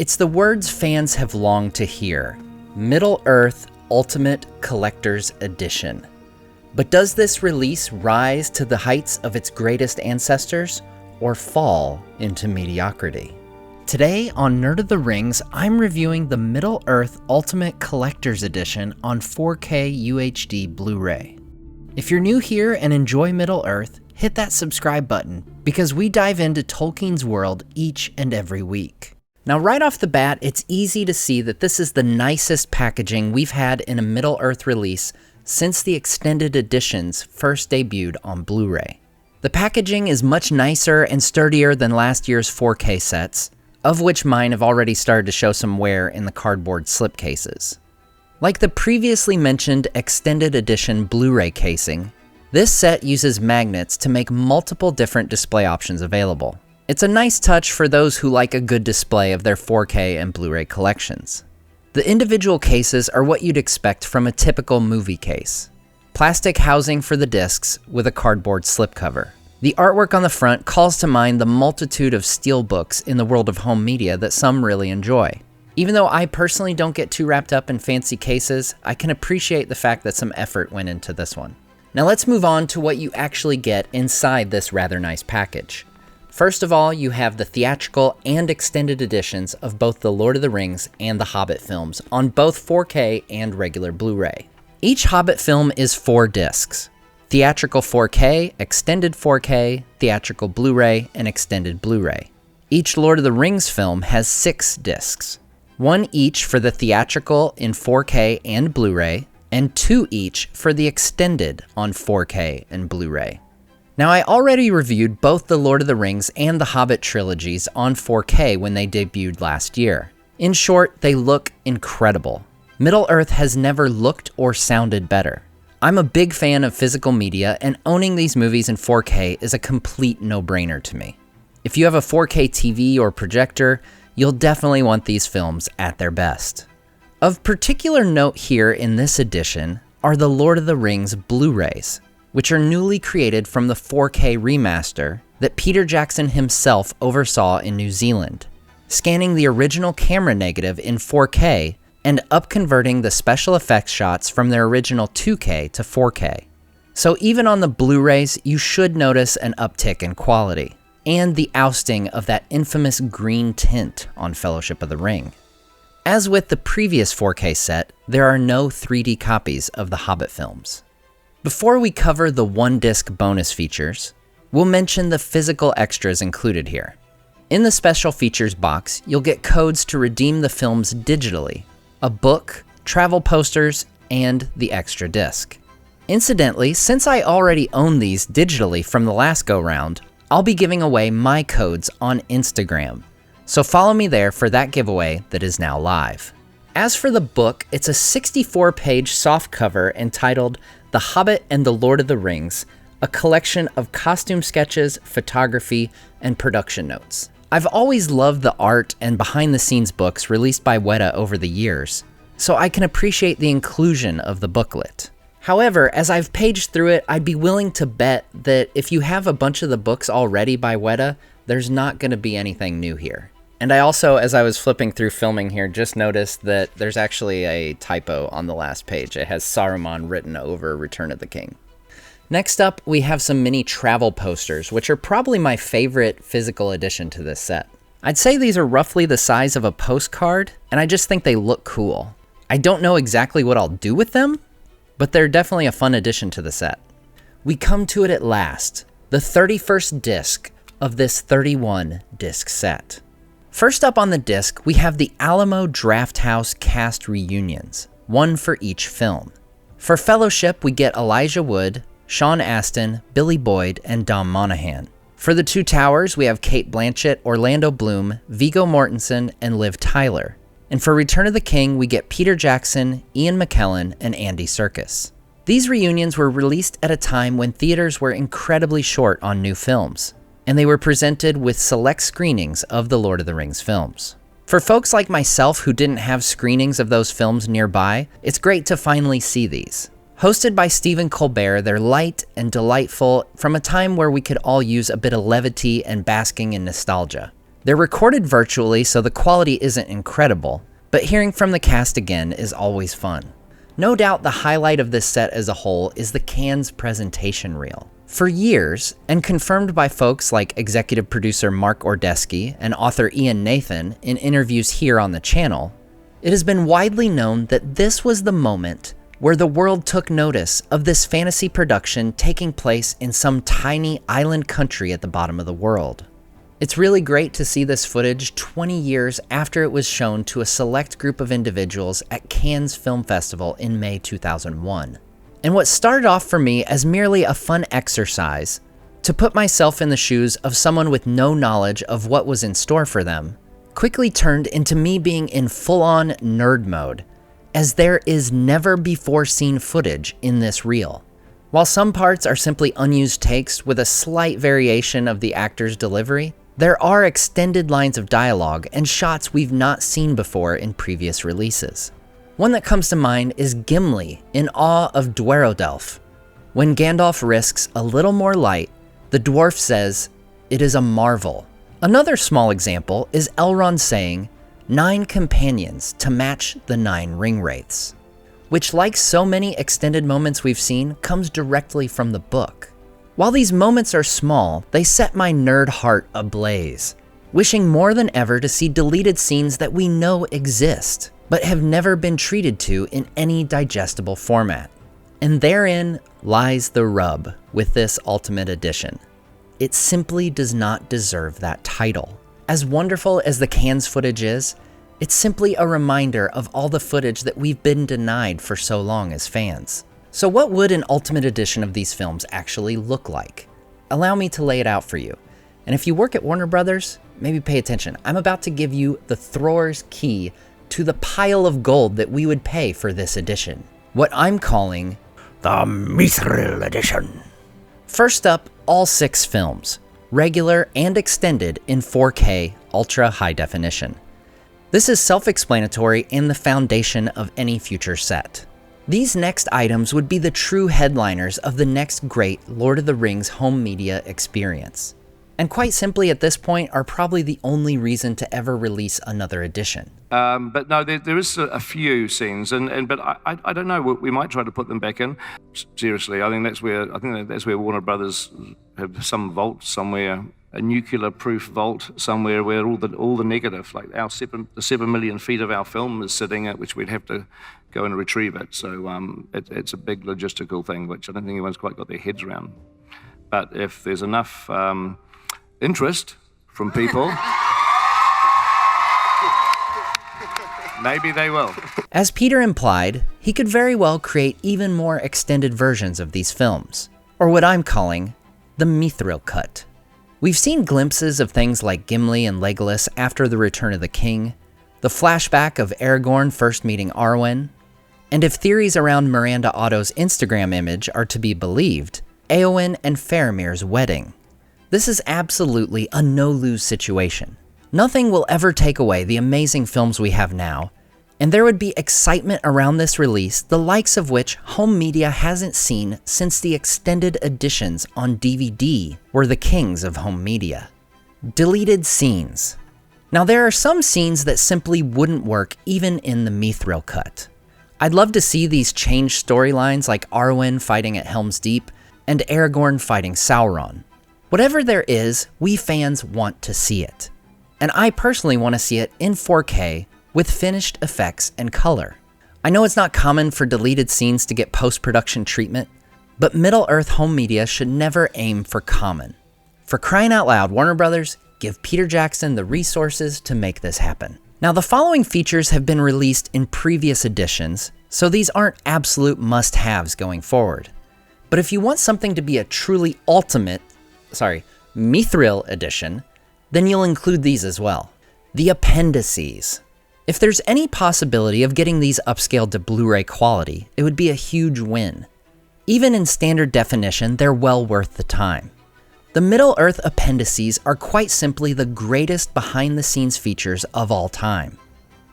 It's the words fans have longed to hear: Middle-earth Ultimate Collector's Edition. But does this release rise to the heights of its greatest ancestors, or fall into mediocrity? Today on Nerd of the Rings, I'm reviewing the Middle-earth Ultimate Collector's Edition on 4K UHD Blu-ray. If you're new here and enjoy Middle-earth, hit that subscribe button, because we dive into Tolkien's world each and every week. Now right off the bat, it's easy to see that this is the nicest packaging we've had in a Middle-earth release since the extended editions first debuted on Blu-ray. The packaging is much nicer and sturdier than last year's 4K sets, of which mine have already started to show some wear in the cardboard slipcases. Like the previously mentioned extended edition Blu-ray casing, this set uses magnets to make multiple different display options available. It's a nice touch for those who like a good display of their 4K and Blu-ray collections. The individual cases are what you'd expect from a typical movie case. Plastic housing for the discs with a cardboard slipcover. The artwork on the front calls to mind the multitude of steel books in the world of home media that some really enjoy. Even though I personally don't get too wrapped up in fancy cases, I can appreciate the fact that some effort went into this one. Now let's move on to what you actually get inside this rather nice package. First of all, you have the theatrical and extended editions of both The Lord of the Rings and the Hobbit films on both 4K and regular Blu-ray. Each Hobbit film is 4 discs: theatrical 4K, extended 4K, theatrical Blu-ray, and extended Blu-ray. Each Lord of the Rings film has 6 discs, 1 each for the theatrical in 4K and Blu-ray, and 2 each for the extended on 4K and Blu-ray. Now, I already reviewed both the Lord of the Rings and the Hobbit trilogies on 4K when they debuted last year. In short, they look incredible. Middle-earth has never looked or sounded better. I'm a big fan of physical media, and owning these movies in 4K is a complete no-brainer to me. If you have a 4K TV or projector, you'll definitely want these films at their best. Of particular note here in this edition are the Lord of the Rings Blu-rays, which are newly created from the 4K remaster that Peter Jackson himself oversaw in New Zealand, scanning the original camera negative in 4K and upconverting the special effects shots from their original 2K to 4K. So even on the Blu-rays, you should notice an uptick in quality, and the ousting of that infamous green tint on Fellowship of the Ring. As with the previous 4K set, there are no 3D copies of the Hobbit films. Before we cover the 1-disc bonus features, we'll mention the physical extras included here. In the special features box, you'll get codes to redeem the films digitally, a book, travel posters, and the extra disc. Incidentally, since I already own these digitally from the last go-round, I'll be giving away my codes on Instagram, so follow me there for that giveaway that is now live. As for the book, it's a 64-page softcover entitled The Hobbit and The Lord of the Rings, a collection of costume sketches, photography, and production notes. I've always loved the art and behind-the-scenes books released by Weta over the years, so I can appreciate the inclusion of the booklet. However, as I've paged through it, I'd be willing to bet that if you have a bunch of the books already by Weta, there's not going to be anything new here. And I also, as I was flipping through filming here, just noticed that there's actually a typo on the last page. It has Saruman written over Return of the King. Next up, we have some mini travel posters, which are probably my favorite physical addition to this set. I'd say these are roughly the size of a postcard, and I just think they look cool. I don't know exactly what I'll do with them, but they're definitely a fun addition to the set. We come to it at last, the 31st disc of this 31-disc set. First up on the disc, we have the Alamo Drafthouse cast reunions, 1 for each film. For Fellowship, we get Elijah Wood, Sean Astin, Billy Boyd, and Dom Monaghan. For The Two Towers, we have Cate Blanchett, Orlando Bloom, Viggo Mortensen, and Liv Tyler. And for Return of the King, we get Peter Jackson, Ian McKellen, and Andy Serkis. These reunions were released at a time when theaters were incredibly short on new films, and they were presented with select screenings of the Lord of the Rings films. For folks like myself who didn't have screenings of those films nearby, it's great to finally see these. Hosted by Stephen Colbert, they're light and delightful from a time where we could all use a bit of levity and basking in nostalgia. They're recorded virtually, so the quality isn't incredible, but hearing from the cast again is always fun. No doubt the highlight of this set as a whole is the Cannes presentation reel. For years, and confirmed by folks like executive producer Mark Ordesky and author Ian Nathan in interviews here on the channel, it has been widely known that this was the moment where the world took notice of this fantasy production taking place in some tiny island country at the bottom of the world. It's really great to see this footage 20 years after it was shown to a select group of individuals at Cannes Film Festival in May 2001. And what started off for me as merely a fun exercise to put myself in the shoes of someone with no knowledge of what was in store for them, quickly turned into me being in full-on nerd mode, as there is never before seen footage in this reel. While some parts are simply unused takes with a slight variation of the actor's delivery, there are extended lines of dialogue and shots we've not seen before in previous releases. One that comes to mind is Gimli in awe of Dwerodelf. When Gandalf risks a little more light, the dwarf says, "It is a marvel." Another small example is Elrond saying, 9 companions to match the 9 ring wraiths, which, like so many extended moments we've seen, comes directly from the book. While these moments are small, they set my nerd heart ablaze, wishing more than ever to see deleted scenes that we know exist, but have never been treated to in any digestible format. And therein lies the rub with this Ultimate Edition. It simply does not deserve that title. As wonderful as the Cannes footage is, it's simply a reminder of all the footage that we've been denied for so long as fans. So what would an Ultimate Edition of these films actually look like? Allow me to lay it out for you. And if you work at Warner Brothers, maybe pay attention. I'm about to give you the thrower's key to the pile of gold that we would pay for this edition. What I'm calling the Mithril Edition. First up, all 6 films, regular and extended in 4K ultra high definition. This is self-explanatory and the foundation of any future set. These next items would be the true headliners of the next great Lord of the Rings home media experience. And quite simply at this point are probably the only reason to ever release another edition. But no, there is a few scenes, but I don't know. We might try to put them back in. Seriously, I think that's where Warner Brothers have some vault somewhere, a nuclear-proof vault somewhere where all the negative, like the 7 million feet of our film is sitting at, which we'd have to go and retrieve it. So it's a big logistical thing, which I don't think anyone's quite got their heads around. But if there's enough interest from people, maybe they will. As Peter implied, he could very well create even more extended versions of these films, or what I'm calling the Mithril Cut. We've seen glimpses of things like Gimli and Legolas after the Return of the King, the flashback of Aragorn first meeting Arwen, and if theories around Miranda Otto's Instagram image are to be believed, Éowyn and Faramir's wedding. This is absolutely a no-lose situation. Nothing will ever take away the amazing films we have now, and there would be excitement around this release, the likes of which home media hasn't seen since the extended editions on DVD were the kings of home media. Deleted scenes. Now there are some scenes that simply wouldn't work even in the Mithril Cut. I'd love to see these change storylines like Arwen fighting at Helm's Deep and Aragorn fighting Sauron. Whatever there is, we fans want to see it. And I personally want to see it in 4K with finished effects and color. I know it's not common for deleted scenes to get post-production treatment, but Middle-earth home media should never aim for common. For crying out loud, Warner Brothers, give Peter Jackson the resources to make this happen. Now, the following features have been released in previous editions, so these aren't absolute must-haves going forward. But if you want something to be a truly Mithril Edition, then you'll include these as well. The appendices. If there's any possibility of getting these upscaled to Blu-ray quality, it would be a huge win. Even in standard definition, they're well worth the time. The Middle-earth appendices are quite simply the greatest behind-the-scenes features of all time.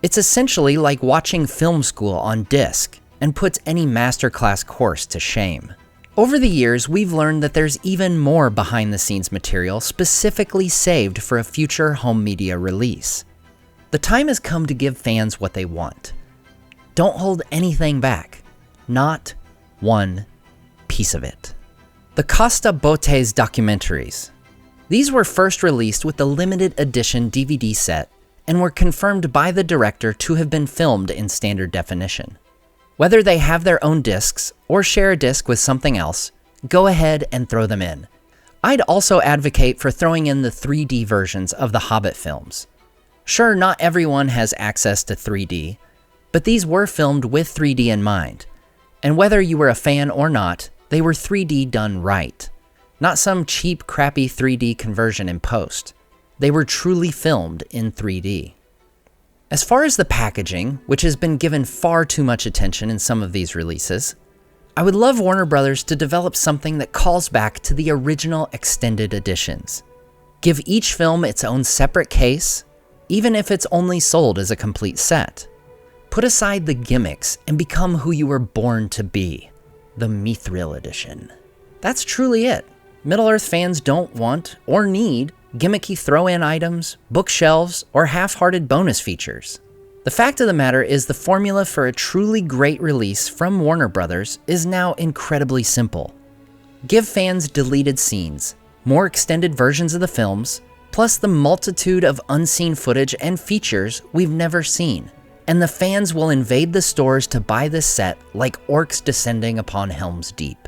It's essentially like watching film school on disc, and puts any masterclass course to shame. Over the years, we've learned that there's even more behind-the-scenes material specifically saved for a future home media release. The time has come to give fans what they want. Don't hold anything back. Not one piece of it. The Costa Botes documentaries. These were first released with the limited edition DVD set and were confirmed by the director to have been filmed in standard definition. Whether they have their own discs or share a disc with something else, go ahead and throw them in. I'd also advocate for throwing in the 3D versions of the Hobbit films. Sure, not everyone has access to 3D, but these were filmed with 3D in mind. And whether you were a fan or not, they were 3D done right. Not some cheap, crappy 3D conversion in post. They were truly filmed in 3D. As far as the packaging, which has been given far too much attention in some of these releases, I would love Warner Brothers to develop something that calls back to the original extended editions. Give each film its own separate case, even if it's only sold as a complete set. Put aside the gimmicks and become who you were born to be, the Mithril Edition. That's truly it. Middle-earth fans don't want or need gimmicky throw-in items, bookshelves, or half-hearted bonus features. The fact of the matter is the formula for a truly great release from Warner Brothers is now incredibly simple. Give fans deleted scenes, more extended versions of the films, plus the multitude of unseen footage and features we've never seen, and the fans will invade the stores to buy this set like orcs descending upon Helm's Deep.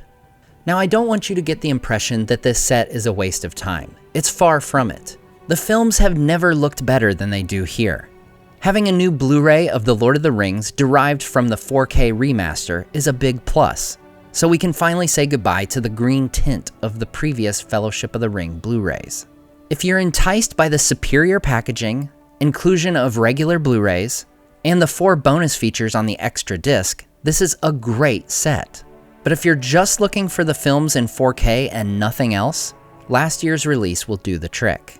Now, I don't want you to get the impression that this set is a waste of time. It's far from it. The films have never looked better than they do here. Having a new Blu-ray of The Lord of the Rings derived from the 4K remaster is a big plus, so we can finally say goodbye to the green tint of the previous Fellowship of the Ring Blu-rays. If you're enticed by the superior packaging, inclusion of regular Blu-rays, and the 4 bonus features on the extra disc, this is a great set. But if you're just looking for the films in 4K and nothing else, last year's release will do the trick.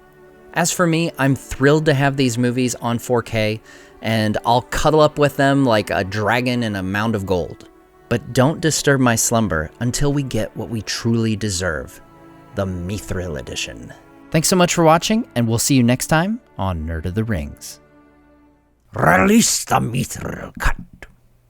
As for me, I'm thrilled to have these movies on 4K, and I'll cuddle up with them like a dragon in a mound of gold. But don't disturb my slumber until we get what we truly deserve, the Mithril Edition. Thanks so much for watching, and we'll see you next time on Nerd of the Rings. Release the Mithril cut.